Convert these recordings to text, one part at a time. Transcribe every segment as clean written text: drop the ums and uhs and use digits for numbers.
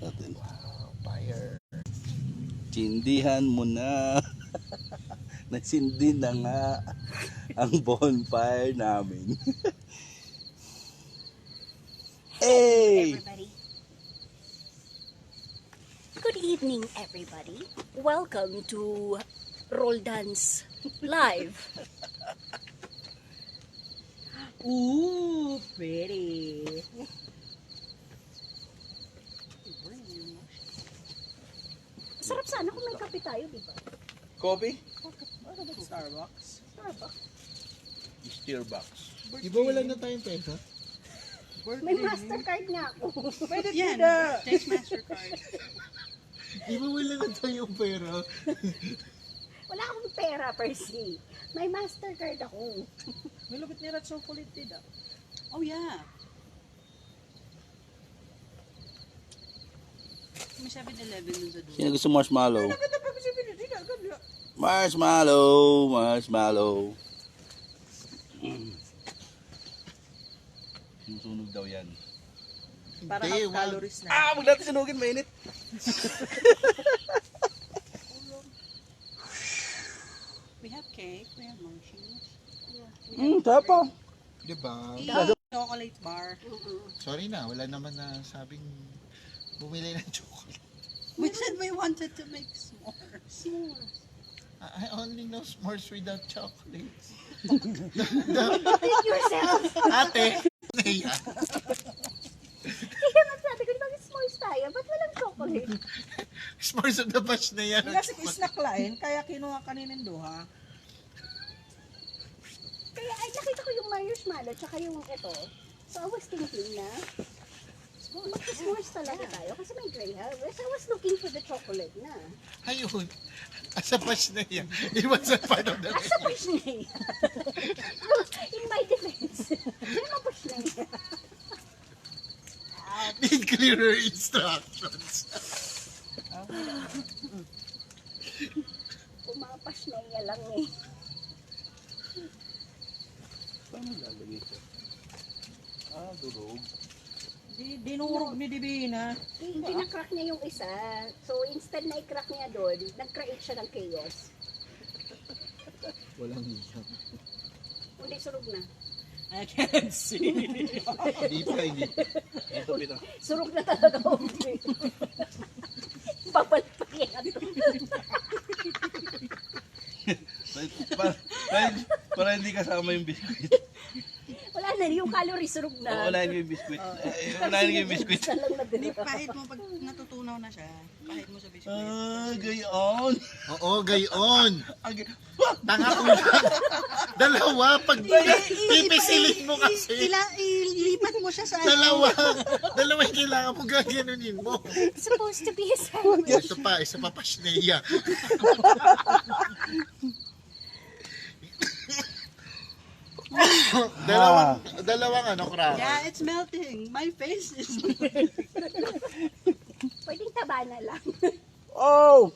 natin. Wow, fire. Sindihan mo na. Nasindi na nga ang bonfire namin. Hey! Everybody. Good evening, everybody. Welcome to Roll Dance Live. Ooh, pretty. Sarap sana kung may kape tayo, di ba? Coffee? Starbucks. Starbucks. Starbucks. Di ba wala na tayong pesa? May Mastercard nga ako. Pwede yan. Take Mastercard. Di ba wala na tayong pera? Wala akong pera per se. May Mastercard ako. May lupit ni Rat chocolate din ah. Oh yeah. May 7-Eleven dun sa dulo. Sino gusto marshmallow? Ganda pa kasi pinili na. Ganda. Marshmallow. Sinusunog daw yan. Para Hindi, half calories na. Huwag natin sunugin, mainit. We have cake. We have munchies. Tapa. Di ba? Chocolate bar. Sorry na, wala naman na sabing bumili ng chocolate. We said we wanted to make s'mores. I only know s'mores without chocolates. Treat yourself. Ate, naiya. Kaya nga sabi ko, di ba s'mores tayo? Ba't walang chocolate? S'mores of the batch na yan. Kasi snack lain, kaya kinuha kaninin duha. Kaya ay nakita ko yung marshmallow tsaka yung ito. So I was thinking na mag-s'mores talaga tayo kasi may gray hair. So I was looking for the chocolate na. Ayun. As a batch na yan. It was a part of the Asa push na yan? In my defense. Sino mo push na yan? Need clearer instructions. Pumapas na yan lang eh. Paano lalagay ito? Durog. Dinurog ni Divina. Pinakrack niya yung isa. So instead na i-crack niya doon, nag-create siya ng chaos. Walang hiya. Hindi, surog na. I can't see. Hindi pa, hindi. Ito pina. Surog na talaga umri. Babalik pa yan. Para hindi kasama yung biskuit. Wala na, yung calorie surog na. Wala yung biskuit. Wala yung biskuit. Isa lang na Hindi, din. pahit mo pag natutunaw na siya. Pahit mo sa biscuit. Gayon. Oo, gayon. Tanga kong dalawa. Pag pipisilin mo kasi. Ilipat mo siya sa Dalawa yung kailangan mo gaganunin mo. It's supposed to be a sandwich. Isa pa pasneya. dalawang cracker. Yeah, it's melting. My face is Pwedeng taba na lang. Oh!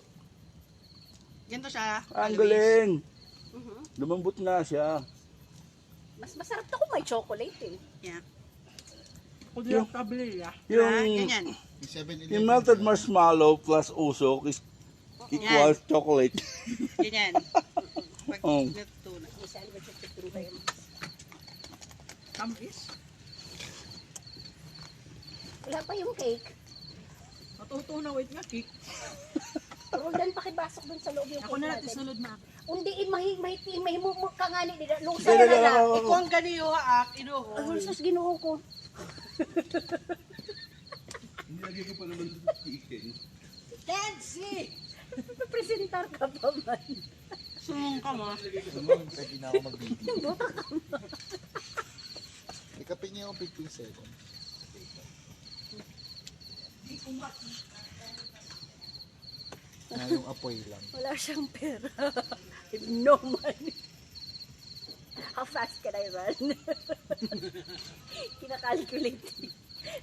Ganito siya. Ang galing. Mhm. Lumambot nga siya. Mas masarap to kung may chocolate eh. Yeah. Yung- Ganyan. Yung melted marshmallow plus usok is equals chocolate. Ganyan. Pag Oh. natutunaw. May sandwich at chicken ba yun? Tamis. Wala pa yung cake. Natutunaw, wait nga, cake. Roldan, pakibasok dun sa loob yung Ako cake na natin. natin, sulod na. Hindi, may mukangani. Lusa na lang. Ikaw ang ganiyo haak, inuho. Ang sus, ginuho ko. Nilagay ko pa naman sa chicken. Nancy! Presentar ka pa man. Sumong ka mo. Pwede na ako mag-video. Buta ka. Ikapin niyo ako 15 seconds. Yung apoy lang. Wala siyang pera. No money. How fast can I run? Kinakalculate.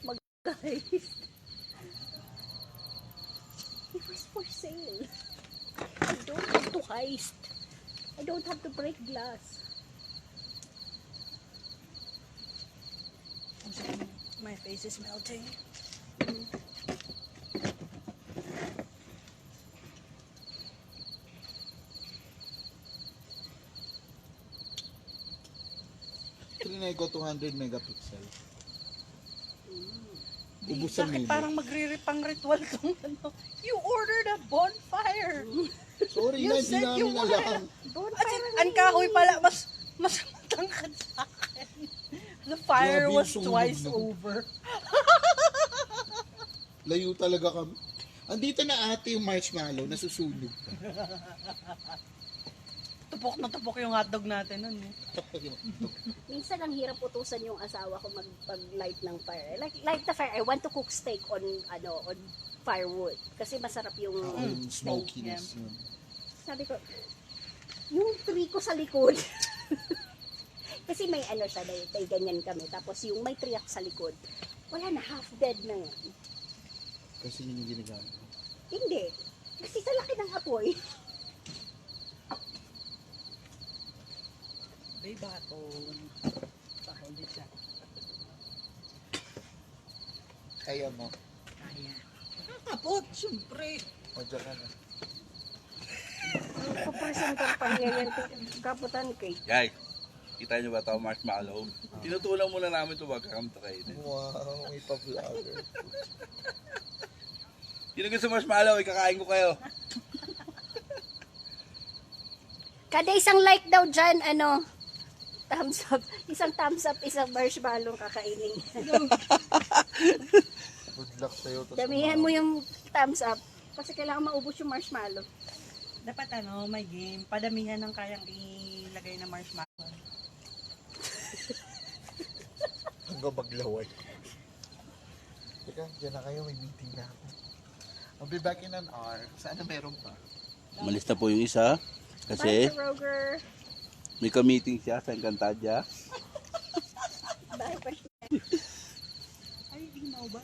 Mag-guys. It was for sale. I don't have to heist. I don't have to break glass. My face is melting. Nego 200 megapixel. Ubus sa Bakit mili. parang magre-pang ritual tong ano? You ordered a bonfire! Sorry You na, hindi said you namin alam. At ang kahoy pala, mas matangkad sa akin. The fire Grabe yung was sunog twice nun. over. Layo talaga kami. Andito na ate yung marshmallow, nasusunog pa. Tupok na tupok yung hotdog natin nun. Eh. Minsan ang hirap utusan yung asawa ko mag-light ng fire. Like light the fire. I want to cook steak on firewood kasi masarap yung Yung steak. smokiness. Yun. Sabi ko, yung tree ko sa likod. Kasi may ano siya, may ganyan kami. Tapos yung may tree ako sa likod, wala na, half dead na yan. Kasi yun yung ginagamit. Hindi. Kasi sa laki ng apoy. May baton. Hindi siya. Kaya mo. Kaya. Nakakapot, syempre. O, dyan ka na. Papresenter pa niya yan. Kaputan cake. Guys, kita nyo ba ito marshmallow? Tinutulang muna namin ito wag kami kainin. Wow, may pa-vlogger. Sino gusto marshmallow? Ikakain ko kayo. Kada isang like daw dyan, thumbs up. Isang thumbs up, isang marshmallow kakainin. Good luck sa'yo. tas Damihan mo yung thumbs up. Kasi kailangan maubos yung marshmallow. Dapat may game. Padamihan ng kayang ilagay na marshmallow. hanggang maglaway. Teka, dyan na kayo. May meeting na ako. I'll be back in an hour. Sana meron pa. Malis na po yung isa. Kasi Bye, Roger. may ka-meeting siya sa Encantadia. Bye, pa. Ay, ikaw ba?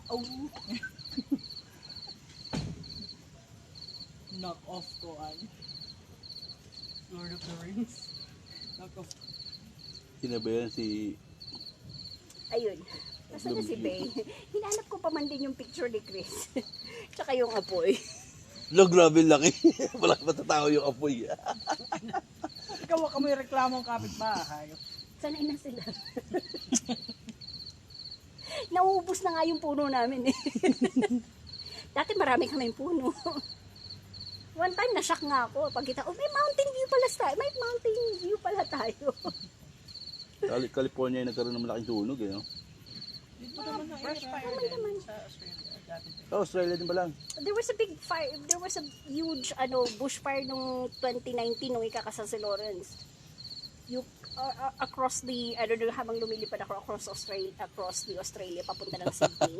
Oh. Knock off ko Lord of the Rings. Knock off. Sino ba yan? Si... Ayun. Nasaan na si Bay? Hinanap ko pa man din yung picture ni Chris. Tsaka yung apoy. Lo, grabe laki. Wala ka matatao yung apoy. Ikaw ka may reklamong kapitbahay. Sanay na sila. Nauubos na nga yung puno namin eh. Dati marami kaming puno. One time na-shock nga ako. Pag kita, may mountain view pala tayo. May mountain view pala tayo. California ay nagkaroon ng malaking sunog eh. No? Dito naman ang brush fire din sa Australia. Dati din. Sa Australia din ba lang? There was a big fire. There was a huge bushfire nung 2019 nung ikakasal si Lawrence. You across the habang lumilipad ako across the Australia papunta ng Sydney.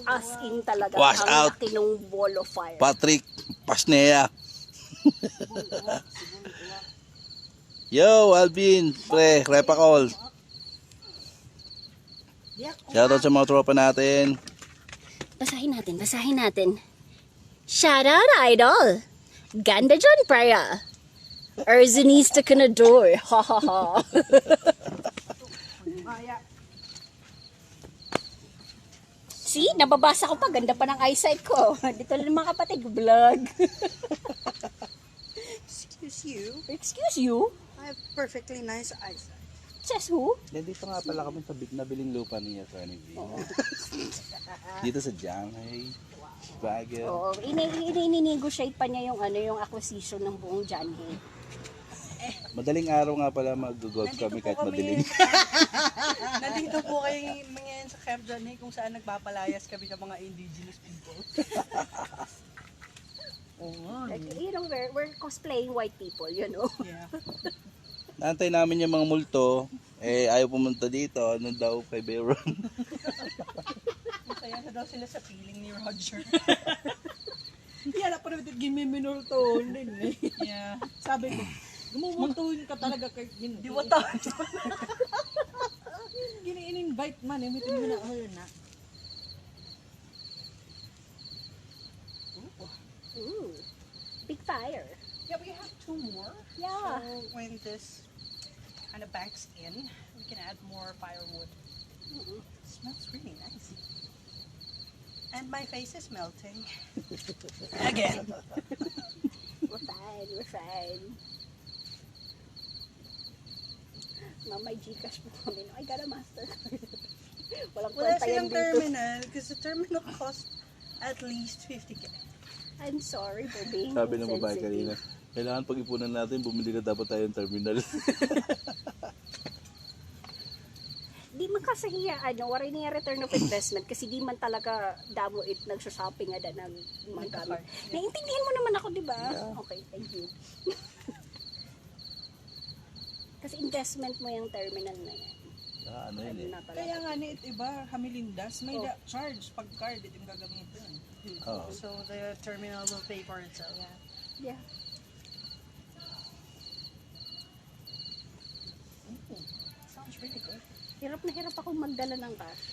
As in talaga Wash ang out. laki ng wall of fire. Patrick Pasnea. Yo, Alvin. Pre, repa call. Shoutout sa mga tropa natin. Basahin natin. Shout out, idol! Ganda dyan, Praya! Urzinista ka na door. Ha ha ha. See, nababasa ko pa. Ganda pa ng eyesight ko. Dito lang mga kapatid, vlog. Excuse you. Excuse you? I have perfectly nice eyes. Says who? Dito nga pala kami sa nabiling lupa niya sa Dito sa Shanghai. Baguio. Oo, ini-negotiate pa niya yung acquisition ng buong Janhe. Madaling araw nga pala mag-golf kami kahit madilim. Nandito po kayo ngayon sa Camp John kung saan nagpapalayas kami ng mga indigenous people. Oo nga. Like, we're cosplaying white people, you know. Yeah. Naantay namin yung mga multo. Ayaw pumunta dito. Ano daw kay Bayron? Masaya na daw sila sa feeling ni Roger. Yan, ako naman gimiminultoon din eh. Yeah. Sabi ko, gumumultuhin ka talaga kay Diwata. Gini-invite man, imitin mo na ako yun na. Ooh, big fire. Yeah, we have 2 more. Yeah. So when this kind of banks in, we can add more firewood. It smells really nice. And my face is melting. Again. We're fine. May Gcash po kami. I got a MasterCard. Walang Wala kwenta yan silang dito. terminal because the terminal cost at least 50K. I'm sorry for being Sabi ng babae insensitive. kanina, kailangan pag-ipunan natin, bumili na dapat tayo ng terminal. Di man kasi hiya, wala niya return of investment kasi di man talaga damo it nagsha-shopping ada ng mga gamit. Naiintindihan mo naman ako, di ba? Okay, thank you. Kasi investment mo yung terminal na yan. Ano yun eh. Na talaga. Kaya nga ni iba, Hamilindas, may Oh. charge pag card ito yung gagamitin. Oo. So the terminal will pay for itself. Yeah. Sounds really good. Hirap na hirap akong magdala ng cash.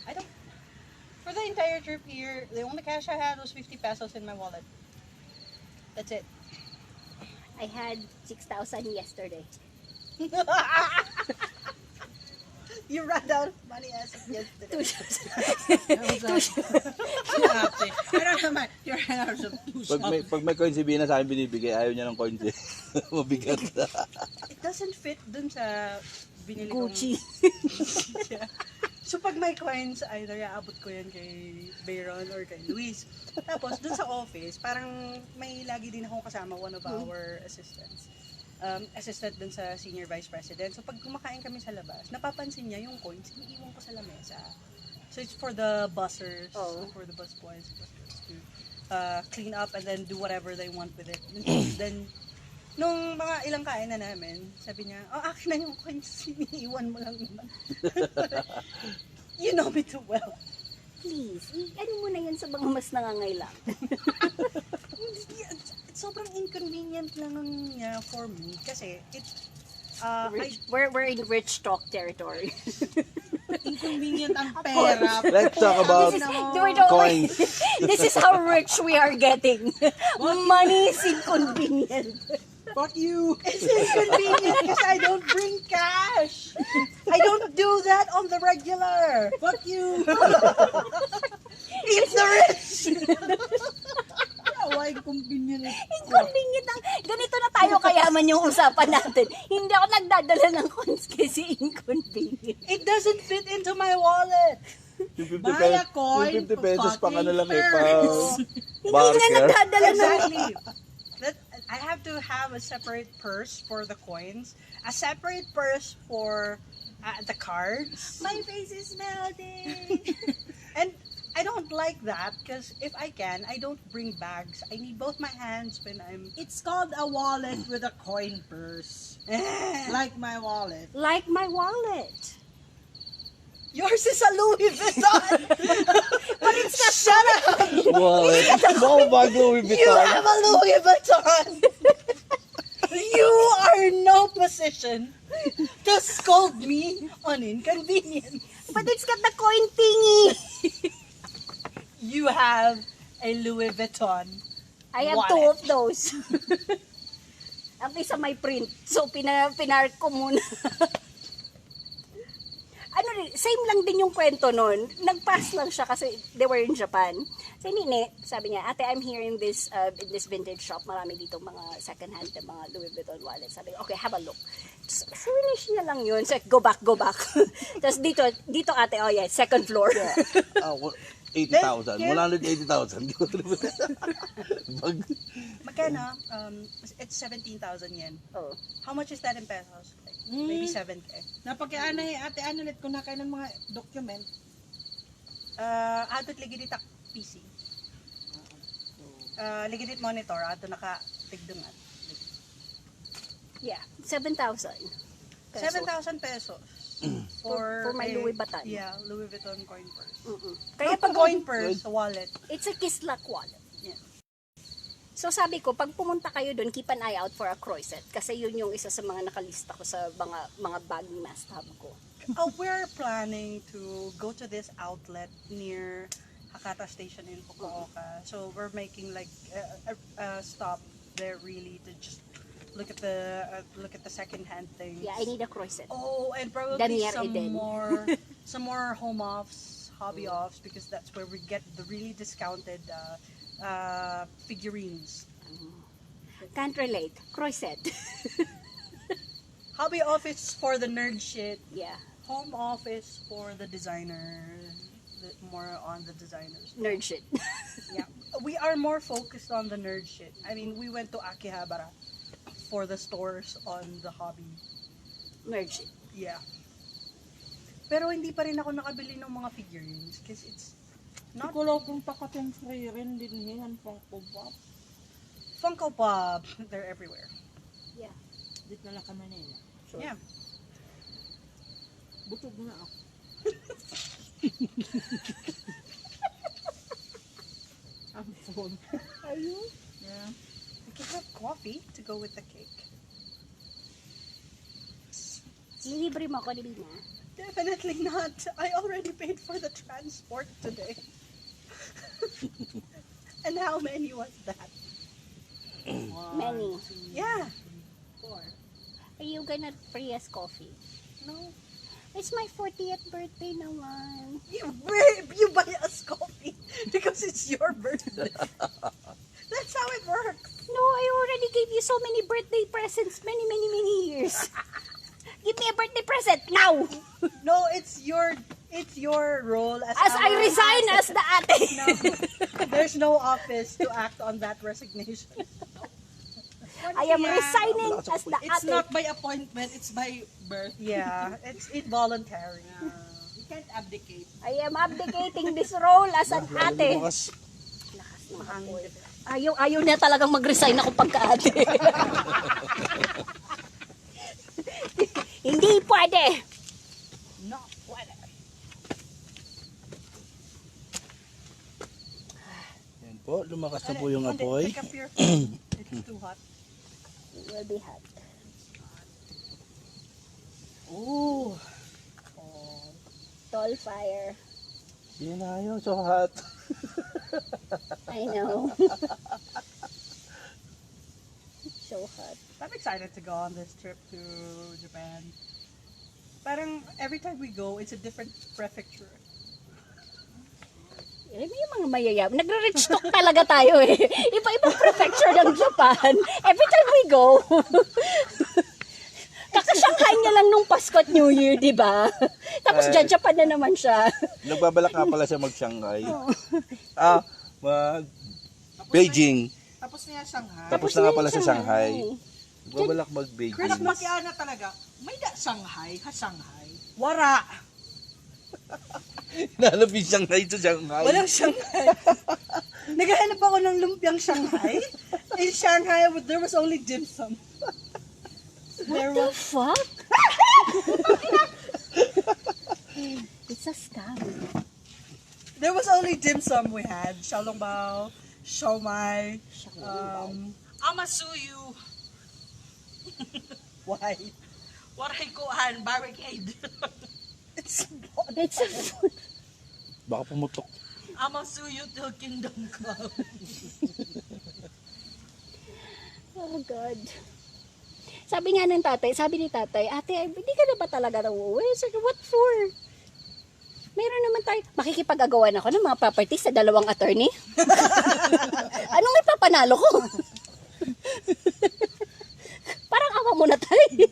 I don't. For the entire trip here, the only cash I had was 50 pesos in my wallet. That's it. I had 6,000 yesterday. You ran out of money as of yesterday. I don't have my. You ran out of Pag may coin si Bina sa akin binibigay, ayaw niya ng coins eh. Mabigat. It doesn't fit dun sa binili kong- Gucci. Yeah. So pag may coins, either iaabot ko yan kay Bayron or kay Luis. Tapos dun sa office, parang may lagi din akong kasama, one of our assistants. Assistant dun sa senior vice president. So pag kumakain kami sa labas, napapansin niya yung coins, iniiwan ko sa lamesa. So it's for the bussers, Oh. for the busboys, bussers to clean up and then do whatever they want with it. Then nung mga ilang kain na namin, sabi niya, oh, akin na yung coins, iniiwan mo lang naman. You know me too well. Please, ano mo na yan sa mga mas nangangailangan. Sobrang inconvenient lang niya for me kasi We're in rich talk territory. inconvenient ang pera. Let's talk about coins. This is how rich we are getting. Money is inconvenient. Fuck you. It's inconvenient because I don't bring cash. I don't do that on the regular. Fuck you. It's the rich. Why convenient? Inconvenient ang, ganito na tayo kayaman yung usapan natin. Hindi ako nagdadala ng coins kasi inconvenient. It doesn't fit into my wallet. Yung 50 Buy a pesos, coin yung 50 for pesos pang ano lang eh, fucking pang Hindi nga barker. nagdadala ng Exactly. That I have to have a separate purse for the coins, a separate purse for the cards. My face is melting. And I don't like that because if I can, I don't bring bags. I need both my hands when I'm. It's called a wallet with a coin purse. Like my wallet. Like my wallet. Yours is a Louis Vuitton. But it's got Shut up! Wallet. Baka bago Louis You Vuitton. have a Louis Vuitton. You are in no position to scold me on inconvenience. But it's got the coin thingy. You have a Louis Vuitton. I have Wallet. two of those. Ang isa may print. So, pinark ko muna. Ano rin, same lang din yung kwento nun. Nag-pass lang siya kasi they were in Japan. So, nini, sabi niya, ate, I'm here in this vintage shop. Marami dito mga second-hand na mga Louis Vuitton wallets. Sabi ko, okay, have a look. Finish niya lang yun. So, go back. Tapos dito ate, oh yeah, second floor. 80,000. 180,000. Bag. Magkano? It's 17,000 yen. Oh. How much is that in pesos? Like, maybe 7K. Napaki-anay, ate, analit ko na kayo ng mga document. Ato ligidit ak PC. Ligidit monitor. Ato naka-tigdungan. Yeah, 7,000. 7,000 pesos. For my Louis Vuitton. Yeah, Louis Vuitton coin purse. Kaya Kaya pag coin purse, wallet. it's a Kislak wallet. Yeah. So sabi ko, pag pumunta kayo doon, keep an eye out for a Croisette. Kasi yun yung isa sa mga nakalista ko sa mga bagong must have ko. We're planning to go to this outlet near Hakata Station in Fukuoka. So we're making like a stop there really to just look at the second-hand things. Yeah, I need a Croisette. Oh, and probably Daniel some Eden. more home offs, hobby offs, because that's where we get the really discounted figurines. Can't relate. Croisette. Hobby office for the nerd shit. Yeah, Home office for the designer. More on the designers. nerd shit. Yeah. We are more focused on the nerd shit. I mean, we went to Akihabara for the stores on the hobby. Nerd shit. Yeah. Pero hindi pa rin ako nakabili ng mga figurines because it's not Ikaw kung pakating free rin din yan pang kubap. Funko Pop. They're everywhere. Yeah. Dito na lang ka Manila. So, Yeah. butog na ako. I'm full. Are you? Yeah. We can have coffee to go with the cake. Lilibre mo ako, di na. Definitely not. I already paid for the transport today. And how many was that? Many. Yeah. 4. Are you gonna free us coffee? No. It's my 40th birthday naman. You buy us coffee because it's your birthday. That's how it works. No, I already gave you so many birthday presents many years. Give me a birthday present now! No, it's your role as As I our resign as the ate. No, there's no office to act on that resignation. I am resigning as the It's ate. not by appointment, it's by birth. Yeah, it's involuntary. You can't abdicate. I am abdicating this role as an ate. Lumakas. Ayaw na talagang mag-resign ako pagka-ate. Hindi pwede. No, pwede. Yan po, lumakas na po yung apoy. Pick up your phone. It's too hot. It will be hot. Oh. Tall fire. Yan na yun, so hot. I know. So hot. I'm excited to go on this trip to Japan. Parang every time we go, it's a different prefecture. Alam mo yung mga mayayab. Nagre-rich talk talaga tayo eh. Iba-ibang prefecture ng Japan. Every time we go. Kaka-Shanghai niya lang nung Pasko at New Year, di ba? Tapos dyan, Japan na naman siya. Nagbabalak nga pala siya mag-Shanghai. Beijing. Tapos niya Shanghai. Tapos na nga pala sa Shanghai. Nagbabalak mag-Beijing. Mas makiana talaga. May da Shanghai, ha Shanghai. Wara! Nahanap yung Shanghai sa Shanghai. Walang Shanghai. Naghahanap ako ng lumpiang Shanghai. In Shanghai, there was only dim sum. What the fuck? It's a scam. There was only dim sum we had. Xiaolongbao, siomai. Amasuyu. Why? Waray kuhan, barricade. It's It's a food. Baka pumutok. Amasuyu till kingdom come. Oh God. Sabi nga ng tatay, sabi ni tatay, ate, hindi ka na ba talaga nauuwi? Sabi, what for? Meron naman tayo, makikipag-agawan ako ng mga properties sa 2 attorney. Anong ipapanalo ko? Parang awa mo na tayo.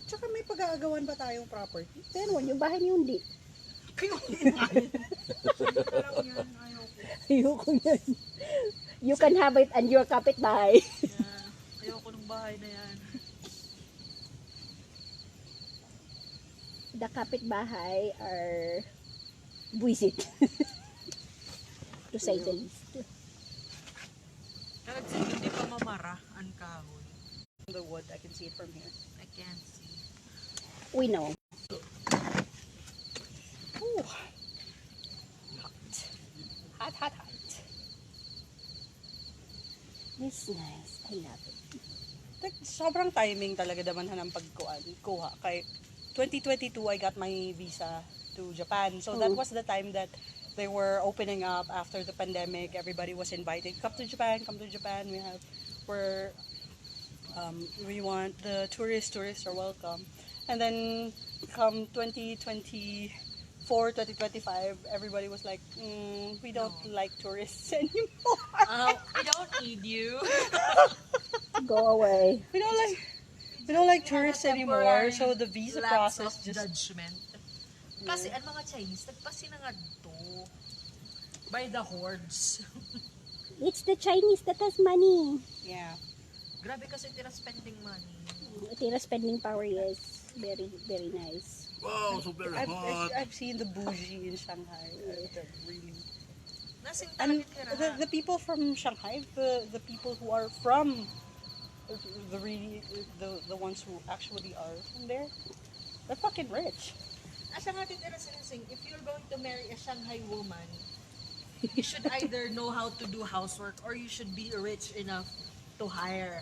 Tsaka may pag-aagawan ba tayong property? Pero yung bahay niyo hindi. Kayo din ayun. Ayoko yan. You can have it and your kapitbahay. Ayoko ng bahay na yan. The kapitbahay are buisit. To say the least. Kahit hindi pa mamara ang kahoy. The wood, I can see it from here. I can't see. We know. Ooh. Hot, hot, hot. It's nice. I love it. Sobrang timing talaga naman ng kuha. Kay 2022, I got my visa to Japan. So that was the time that they were opening up after the pandemic. Everybody was invited, come to Japan, come to Japan. We want the tourists are welcome. And then come 2024, 2025, everybody was like, we don't like tourists anymore. We don't need you. Go away. We don't like tourists anymore, so the visa Lapse process of just judgment. Kasi ang mga Chinese, nagpasinangad to by the hordes. It's the Chinese that has money. yeah. Grabe kasi tira spending money. Tira spending power is very, very nice. Wow, so very hot. I've seen the bougie in Shanghai. That really. Nasing And talaga tira. the people from Shanghai, the people who are from the really the ones who actually are from there, they're fucking rich. Asa nga titira sinising, if you're going to marry a Shanghai woman, you should either know how to do housework or you should be rich enough to hire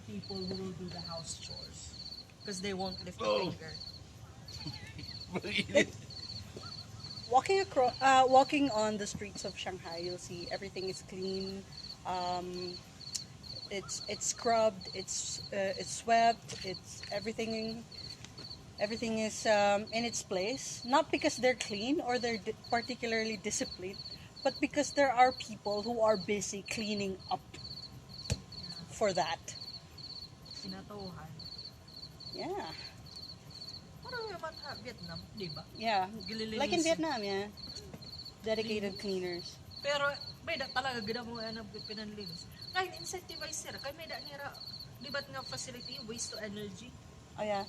people who will do the house chores. Because they won't lift a finger. Walking on the streets of Shanghai, you'll see everything is clean. It's scrubbed. It's swept. It's everything. Everything is in its place. Not because they're clean or they're particularly disciplined, but because there are people who are busy cleaning up for that. Sinatuhan. Yeah. Parang yung mga Vietnam, di ba? Yeah. Gililinis. Like in Vietnam, yeah. Dedicated cleaners. Pero may da talaga gina mo yan ang pinanlinis. Kahit incentivize sila, kaya may da nira, di ba't nga facility, waste to energy? Oh yeah.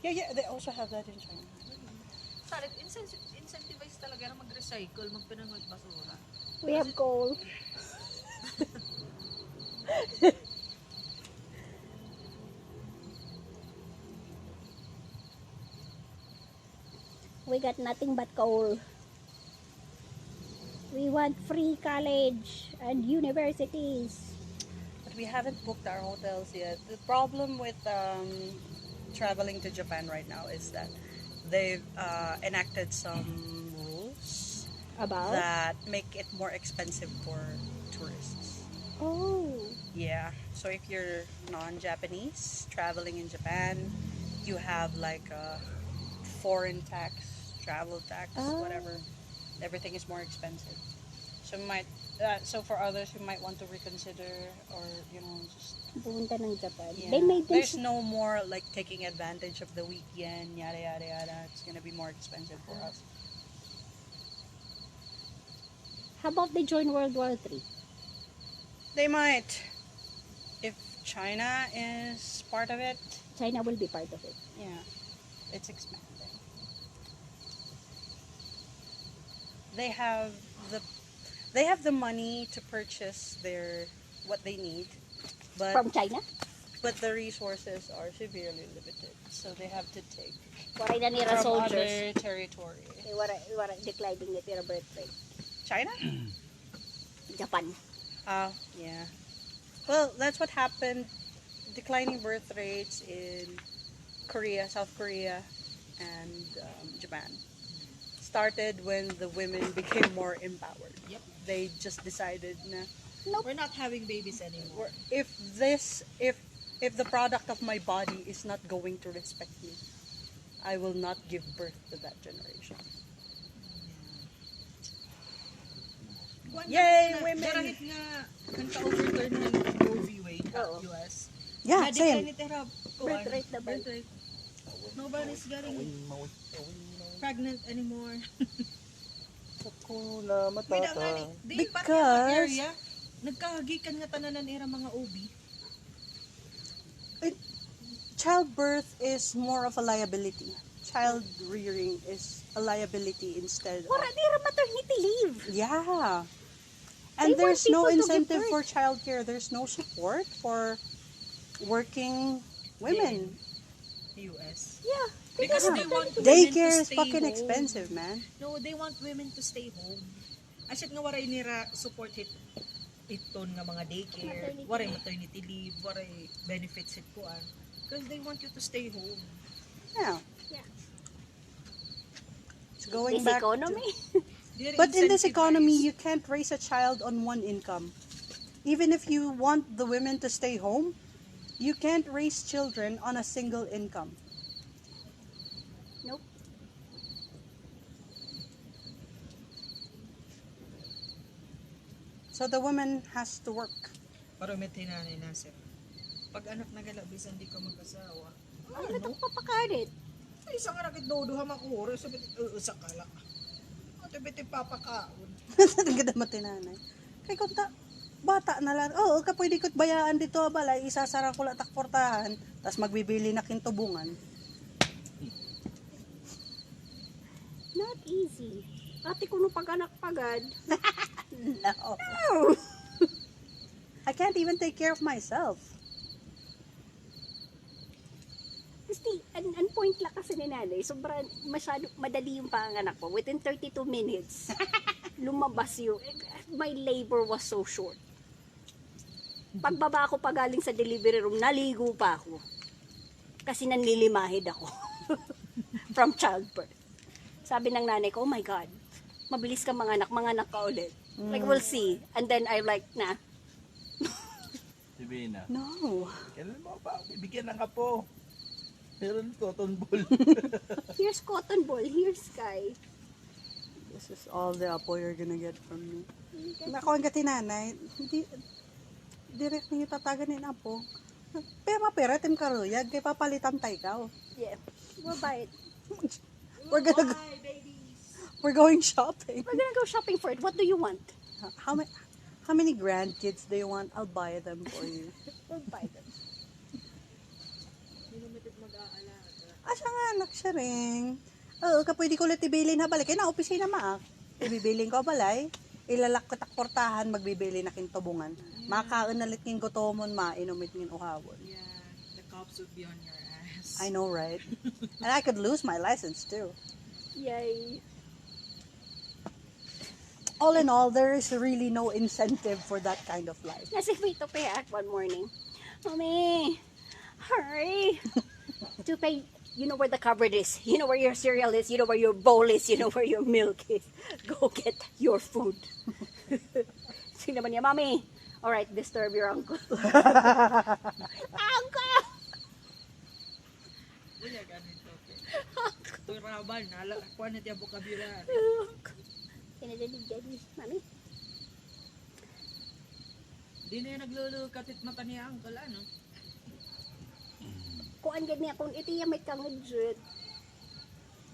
Yeah. Yeah, they also have that in China. Salit, incentivize talaga na mag-recycle, magpinangot basura. We have coal. We got nothing but coal. We want free college and universities. But we haven't booked our hotels yet. The problem with traveling to Japan right now is that they've enacted some rules About? that make it more expensive for tourists. Oh. Yeah. So if you're non-Japanese traveling in Japan, you have like a foreign tax, travel tax, Oh. whatever. Everything is more expensive. So so for others who might want to reconsider or just Pupunta ng Japan. yeah. They made There's this. no more like taking advantage of the weekend, yada yada yada. It's gonna be more expensive for us. How about they join World War III? They might, if China is part of it. China will be part of it. Yeah, it's expanding. They have the money to purchase what they need, but From China? the resources are severely limited, so they have to take Waray na nira from soldiers. other territory. Waray declining it nira birth rate. China? Japan. Yeah. Well, that's what happened. Declining birth rates in Korea, South Korea, and Japan started when the women became more empowered. Yep. They just decided na We're not having babies anymore. if the product of my body is not going to respect me, I will not give birth to that generation. Yay, women! Darahit nga, nagka-overturn ng Roe v. Wade at Oo. US. Yeah, Na-decline same. it era, Birth rate na ba? birth rate. Nobody's getting pregnant anymore. Sakuna May da nga matata. ni, di pa Because- area, nagkahagikan nga tananan era mga OB. Childbirth is more of a liability. Child rearing is a liability instead of Wala nira maternity leave. yeah. They And want there's no people to give incentive birth. for childcare. There's no support for working women. US. Yeah. Because Yeah. they want women Daycare to is stay fucking home. expensive, man. No, they want women to stay home. Asit nga waray nira support iton nga mga daycare, Maternity waray maternity leave, waray benefits it kuan. Because they want you to stay home. Yeah. Yeah. It's going This back. economy. They're But in this economy, incentivized. you can't raise a child on one income. Even if you want the women to stay home, you can't raise children on a single income. Nope. So the woman has to work. Para may tinanay na sir. Pag anak na galabis, hindi ka mag-asawa. Ano ito papakanit? Ay, isang anak itodo hamakuro. Sabi, uusak ka lang. Ito biti papakaon. Ang ganda matinanay. Kay kunta, bata na lang. Oo, ka pwede ko't bayaan dito balay. Isasara ko lang takportahan. Tapos magbibili na kintubungan. Not easy. Ate ko nung pag-anak pagad. No. I can't even take care of myself. Kasi, an point lang kasi ni nanay, sobrang masyado, madali yung panganak ko. Within 32 minutes, lumabas yung, my labor was so short. Pagbaba ko pa galing sa delivery room, naligo pa ako. Kasi nanlilimahid ako. From childbirth. Sabi ng nanay ko, oh my God, mabilis ka manganak ka ulit. Like, we'll see. And then I like, na, Si Bina. No. Kailan mo ba? Bibigyan ng kapo. Meron cotton ball. here's cotton ball, here's sky. This is all the apo you're gonna get from me. Ako ang katinanay, hindi, direct niyo tatagan ng apo. Pera, tim karuyag, kay papalitan tayo ka. Yeah, we'll buy it. We're going shopping. We're gonna go shopping for it. What do you want? How many grandkids do you want? I'll buy them for you. We'll buy them. Asa nga anak siya rin. Oo, kapwede ko ulit ibilin ha balik. Kaya na, opisina maak. Ibibilin ko balay. Ilalak ko takportahan, magbibili na kintubungan. Makaon na king gutomon, mainumit ngin uhawon. Yeah, the cops would be on your ass. I know, right? And I could lose my license too. Yay. All in all, there is really no incentive for that kind of life. Nasa Vito Payak one morning. Mommy, hurry. To pay, you know where the cupboard is. You know where your cereal is. You know where your bowl is. You know where your milk is. Go get your food. Sino naman niya, Mommy? Alright, disturb your uncle. Uncle! Wala ganun to. Turaban, kuha na tiya vocabulary. Sinadali-dali. Mommy? Di na yung naglulukatit mata niya uncle, ano? Kuan gid niya kung iti may kangudjud.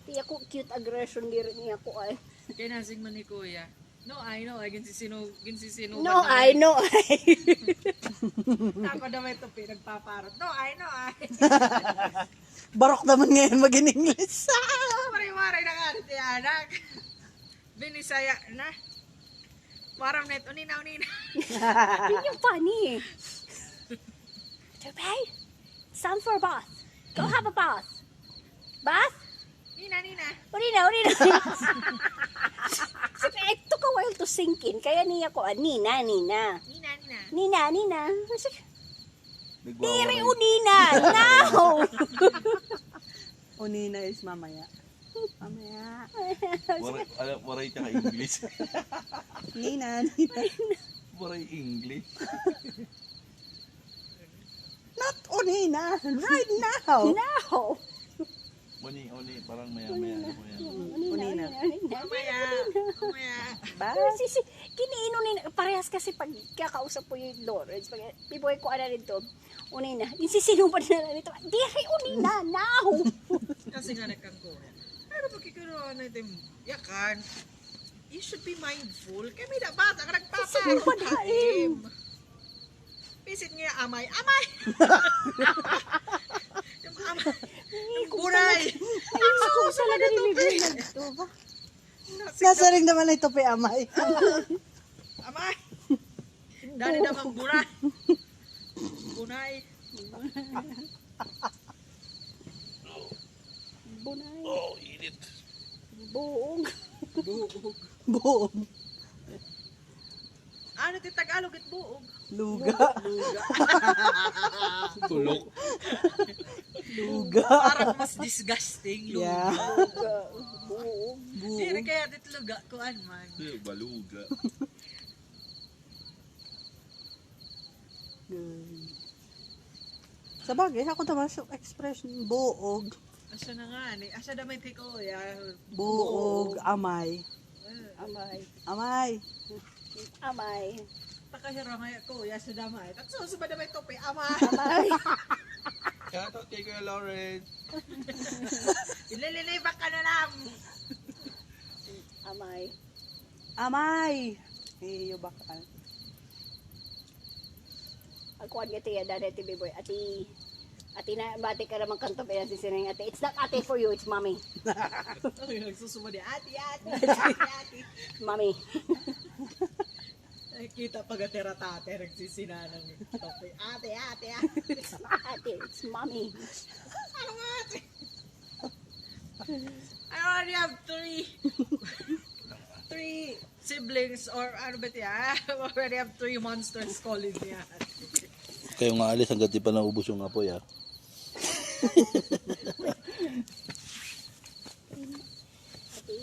Tiya ko cute aggression dir niya ko ay. Kaya nasing man ni kuya. No, I know. Ginsisino. No, I know. Ako na may tupi, nagpaparot. No, I know. Barok naman ngayon maging English. Maray-maray na nga rin anak. Binisaya na. Parang net, unina. Yun yung funny. Tupay, it's time for a bath. Go have a bath. Bath? Nina. Urina. Sabi, it took a while to sink in. Kaya niya ko, Nina. Nina. Diri, unina. Now! Unina is mamaya. Mamaya. Waray tsaka English. Nina. Waray English. Not Unina. Right now. Now! Uni, parang maya-maya. Unina. Mamaya. Bye. Kiniino ni parehas kasi pag kakausap po yung Lawrence, pag piboy ko ana nito, unina, insisinupan na nito, diri unina, now! Kasi nga nagkang kuya. Ano ba kikuruan na ito yakan? You should be mindful. Kaya may dapat ang nagpaparot Sinupan ka haim. Pisit nga amay. Yung amay. Yung buray. Ako talaga nilibig na dito ba? Nasa ring naman na ito pa amay. Amay. Dali namang buray. Bunay. Bunay, Oh, init. buog. Buong. Ano ti Tagalog at buog? Luga. Tulok. Luga. Parang mas disgusting. Yeah. Buog. Hindi kaya dit luga kuan man. Baluga. Sa bagay, ako naman sa expression, buog. Asa na nga ni? Asa na may tiko ya? Buog, amay. Amay. Amay. Amay. Takahirangay ako, ya sa damay. Tatso, sa damay tope, ama. Amay. Shoutout kay Kuya Lawrence. Ilililay ba ka na lang? Amay. Amay! Iyo bakal. Agkuhan nga tiya, dada ti Biboy. Ati na, bati ka naman kanto pa si Sineng ate. It's not ate for you, it's mommy. Ay, nagsusuma di, ati. Mommy. Nakikita pag atera-tate, nagsisinanang tope. Ate. It's not ate, it's mommy. Ano nga ate? I already have three siblings or ano ba tiya? I already have 3 monsters calling me ate. Kayo nga alis hanggang di pa naubos yung apoy ah. Ate,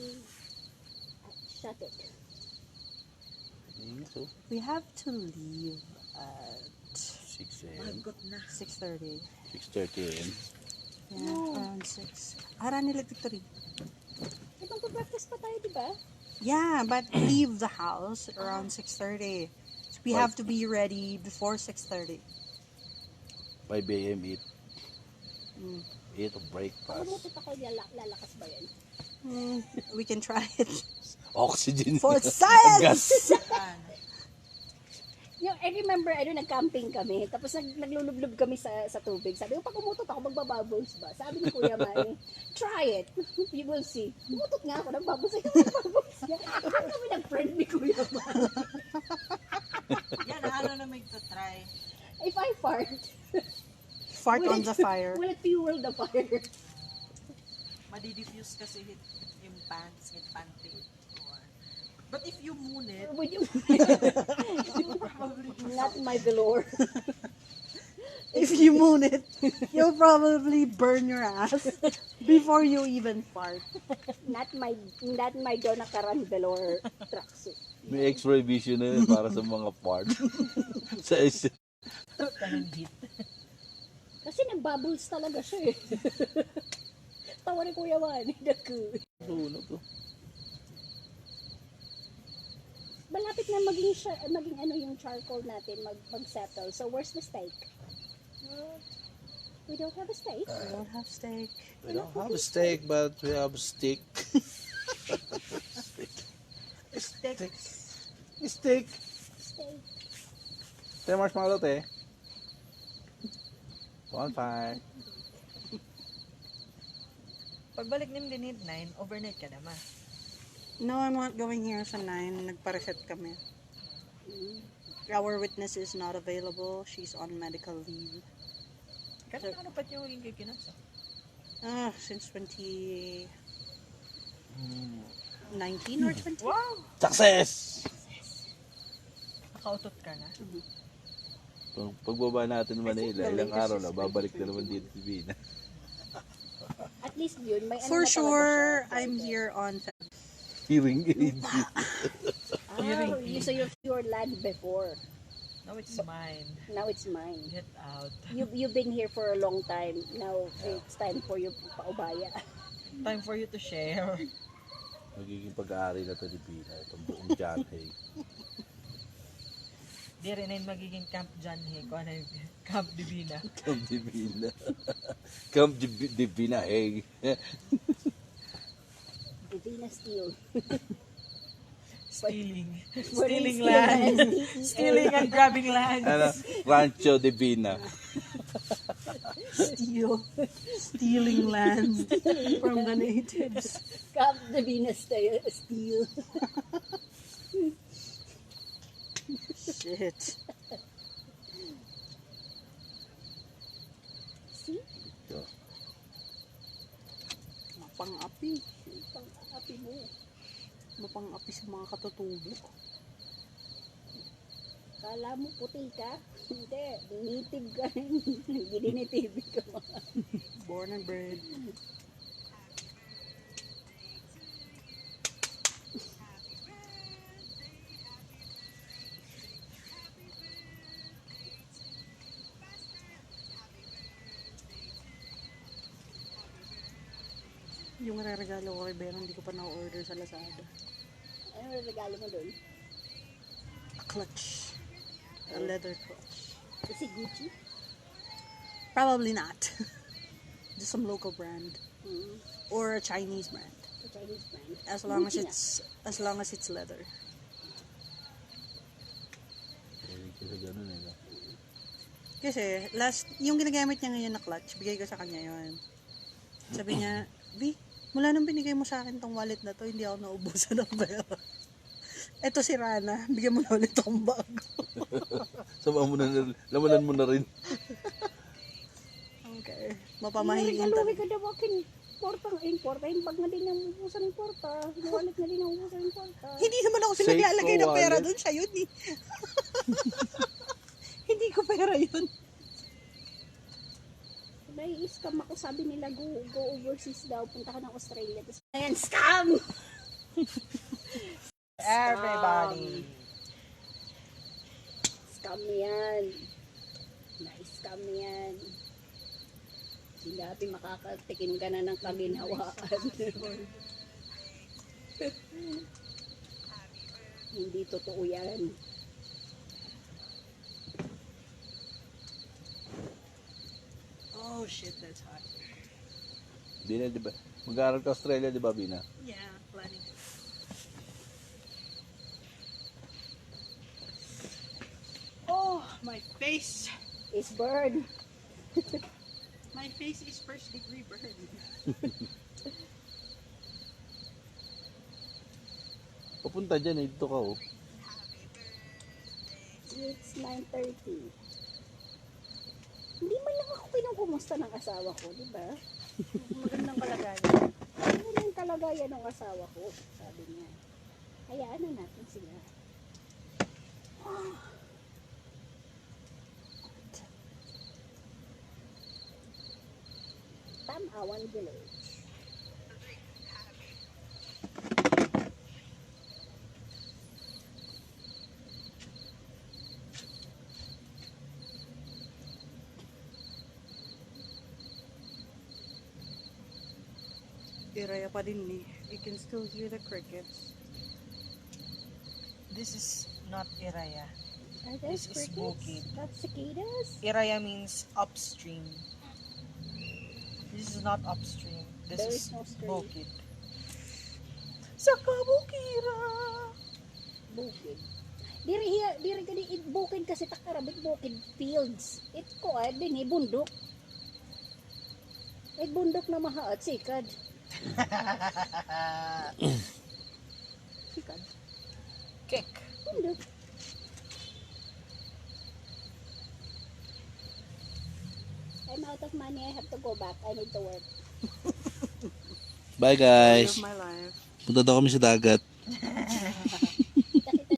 shut it. So, We have to leave at 6 a.m. Magot na. 6:30. 6:30 a.m. Yeah, around 6. Nila Victory. Ay, magpa-practice pa tayo, di ba? Yeah, but leave the house around 6:30. So we have to be ready before 6:30. 5 a.m. eat. Mm. Eat a breakfast. Pagumutot ako, lalakas ba yan? We can try it. Oxygen. For science! Yung, I remember, nag-camping kami, tapos naglulublob kami sa tubig. Sabi ko, pag umutot ako, magbabubbles ba? Sabi ni Kuya Manny, try it. You will see. Umutot nga ako, nagbubbles ako, nagbubbles nga. Bakit kami nag-friend ni Kuya Manny? Yan, ano na may try. If I fart, Fart on the fire. will it fuel the fire? Madi-diffuse kasi yung pants, yung panty. But if you moon it, Would you? Not my velour. If you moon it, you'll probably burn your ass before you even fart. Not my Donakaran velour tracksuit. May X-ray vision na yun para sa mga parts. Sa isa. kanang hit. Kasi nag-bubbles talaga siya eh. Tawa ni Kuya Manny. Naku. Ano to? Malapit na maging ano yung charcoal natin mag-settle. So where's the steak? We don't have a steak. We don't have steak. We don't have a steak, but we have a stick. Steak. Stick. Steak. Tayo marshmallow, te. Bonfire. Pagbalik ni dinid 9, overnight ka naman. No, I'm not going here sa 9. Nagpa-reset kami. Our witness is not available. She's on medical leave. Ano pa yung maging kay kinasa? Since 2019 or 20? Wow! Success! Nakautot ka na. Pagbaba natin ng Manila, ilang araw na, babalik na naman dito si Vina. At least yun, may ano For na talaga sure, siya. I'm here on Hearing aids. So your land before. Now it's mine. Now it's mine. Get out. You've been here for a long time. Now it's time for you paubaya. Time for you to share. Magiging pag-aari na ito ni Vina, itong buong John Hay. Di rin ay magiging Camp John Hay. Kung ano yung Camp Divina. Camp Divina. Camp Divina Hay. Divina Steel. Stealing. Where Stealing is land. Steel? Stealing and grabbing land. Ano? Rancho Divina. stealing land from the natives. Camp Divina Steel. Shit. See? Mapang-api. Pang-api mo. Mapang-api sa mga katutubo. Kala mo puti ka? Hindi. Native ka. Hindi native ka. Born and bred. Yung regalo ko kay Bero, hindi ko pa na-order sa Lazada. Ano regalo mo doon? clutch. A leather clutch. Is it Gucci? Probably not. Just some local brand. Mm. Or a Chinese brand. A Chinese brand. As long as Gucci it's leather. Kasi ganun eh. No? Kasi, yung ginagamit niya ngayon na clutch, bigay ko sa kanya yon. Sabi niya, V, mula nung binigay mo sa akin tong wallet na to, hindi ako naubusan ng pera. Eto si Rana, bigyan mo na ulit akong bago. Sama mo na, lamanan mo na rin. Okay. Mapamahiin Luwi ka daw akin. Porta, yung bag na din ang ubusan ng porta. Yung wallet na din ang ubusan ng porta. Hindi naman ako Safe sinaglalagay ko ng pera wallet. doon, siya yun eh. Hindi ko pera yun. Nai-scam ako, sabi nila go overseas daw, punta ka ng Australia. Tapos, ayan, scam! Everybody. Scam yan. Na-scam yan. Hindi natin makakatikim ka na ng kaginhawaan. Hindi totoo yan. Oh shit, that's hot. Bina, di ba? Mag-aaral ka Australia, di ba, Bina? Yeah, planning. Oh, my face. Is bird. My face is first degree burn. Papunta dyan eh, dito ka oh. It's 9:30. Hindi man lang ako kinukumusta ng asawa ko, di ba? Magandang kalagayan. Ano na yung kalagayan ng asawa ko? Sabi niya. Hayaan na natin sila. Tamawan Village. Iraya pa din eh. You can still hear the crickets. This is not Iraya. Are This those is crickets? bukid. That's cicadas? Iraya means upstream. This is not upstream. This There is is no stream. bukid. Sa kabukira. Bukid. Diri ka di bukid kasi takarabit bukid fields. It ko din bundok. Bundok na mahaat sikad. Sikad. Kick. Bundok. I'm out of money. I have to go back. I need to work. Bye guys. Of my life. Punta daw kami sa dagat.